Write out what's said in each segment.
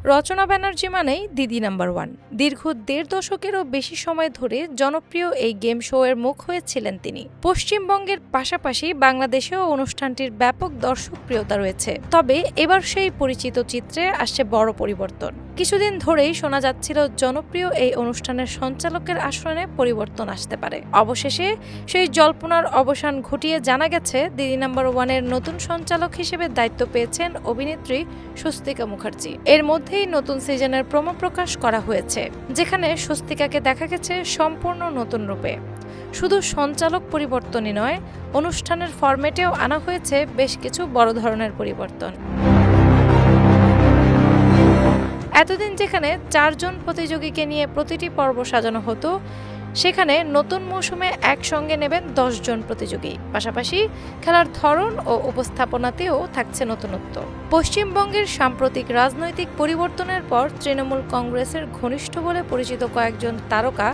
রচনা ব্যানার্জি মানেই দিদি number one. দীর্ঘ ১.৫ দশকেরও বেশি সময় ধরে জনপ্রিয় এই গেম শো এর মুখ হয়েছিলেন তিনি। পশ্চিমবঙ্গের পাশাপাশি বাংলাদেশেও অনুষ্ঠানটির ব্যাপক দর্শকপ্রিয়তা রয়েছে। তবে এবার সেই পরিচিত চিত্রে আসছে বড় পরিবর্তন। কিছুদিন ধরেই শোনা যাচ্ছিল জনপ্রিয় এই অনুষ্ঠানের সঞ্চালকের আসনে পরিবর্তন আসতে পারে। অবশেষে সেই জল্পনার অবসান ঘটিয়ে জানা গেছে দিদি নাম্বার ওয়ানের নতুন সঞ্চালক হিসেবে দায়িত্ব পেয়েছেন অভিনেত্রী স্বস্তিকা মুখার্জি। এর মধ্যেই নতুন সিজনের প্রোমো প্রকাশ করা হয়েছে, যেখানে স্বস্তিকাকে দেখা গেছে সম্পূর্ণ নতুন রূপে। শুধু সঞ্চালক পরিবর্তনই নয়, অনুষ্ঠানের ফরম্যাটেও আনা হয়েছে বেশ কিছু বড় ধরনের পরিবর্তন। এতদিন যেখানে ৪ জন প্রতিযোগীকে নিয়ে প্রতিটি পর্ব সাজানো হতো, সেখানে নতুন মৌসুমে একসঙ্গে নেবেন ১০ জন প্রতিযোগী। পাশাপাশি খেলার ধরন ও উপস্থাপনাতেও থাকছে নতুনত্ব। পশ্চিমবঙ্গের সাম্প্রতিক রাজনৈতিক পরিবর্তনের পর তৃণমূল কংগ্রেসের ঘনিষ্ঠ বলে পরিচিত কয়েকজন তারকা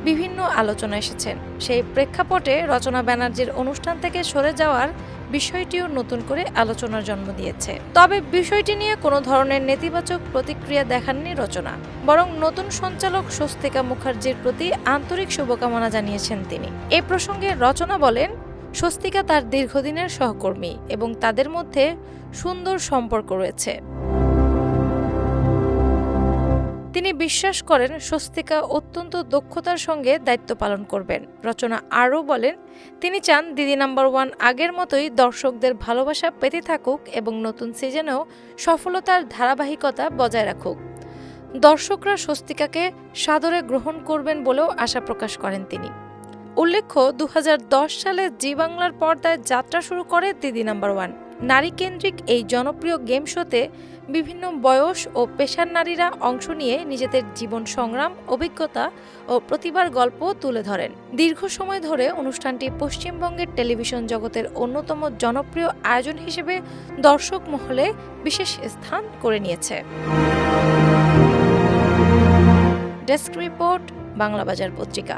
বিভিন্ন আলোচনা এসেছেন। সেই প্রেক্ষাপটে রচনা ব্যানার্জির অনুষ্ঠান থেকে সরে যাওয়ার বিষয়টিও নতুন করে আলোচনার জন্ম দিয়েছে। তবে বিষয়টি নিয়ে কোনো ধরনের নেতিবাচক প্রতিক্রিয়া দেখাননি রচনা, বরং নতুন সঞ্চালক স্বস্তিকা মুখার্জির প্রতি আন্তরিক শুভকামনা জানিয়েছেন তিনি। এ প্রসঙ্গে রচনা বলেন, স্বস্তিকা তার দীর্ঘদিনের সহকর্মী এবং তাদের মধ্যে সুন্দর সম্পর্ক রয়েছে। তিনি বিশ্বাস করেন স্বস্তিকা অত্যন্ত দক্ষতার সঙ্গে দায়িত্ব পালন করবেন। রচনা আরও বলেন, তিনি চান দিদি নাম্বার ওয়ান আগের মতোই দর্শকদের ভালোবাসা পেতে থাকুক এবং নতুন সিজনেও সফলতার ধারাবাহিকতা বজায় রাখুক। দর্শকরা স্বস্তিকাকে সাদরে গ্রহণ করবেন বলেও আশা প্রকাশ করেন তিনি। উল্লেখ্য, ২০১০ সালে জি বাংলার পর্দায় যাত্রা শুরু করে দিদি নাম্বার ওয়ান। নারীকেন্দ্রিক এই জনপ্রিয় গেম শোতে বিভিন্ন বয়স ও পেশার নারীরা অংশ নিয়ে নিজেদের জীবন সংগ্রাম, অভিজ্ঞতা ও প্রতিভার গল্প তুলে ধরেন। দীর্ঘ সময় ধরে অনুষ্ঠানটি পশ্চিমবঙ্গের টেলিভিশন জগতের অন্যতম জনপ্রিয় আয়োজন হিসেবে দর্শক মহলে বিশেষ স্থান করে নিয়েছে। ডেস্ক রিপোর্ট, বাংলাবাজার পত্রিকা।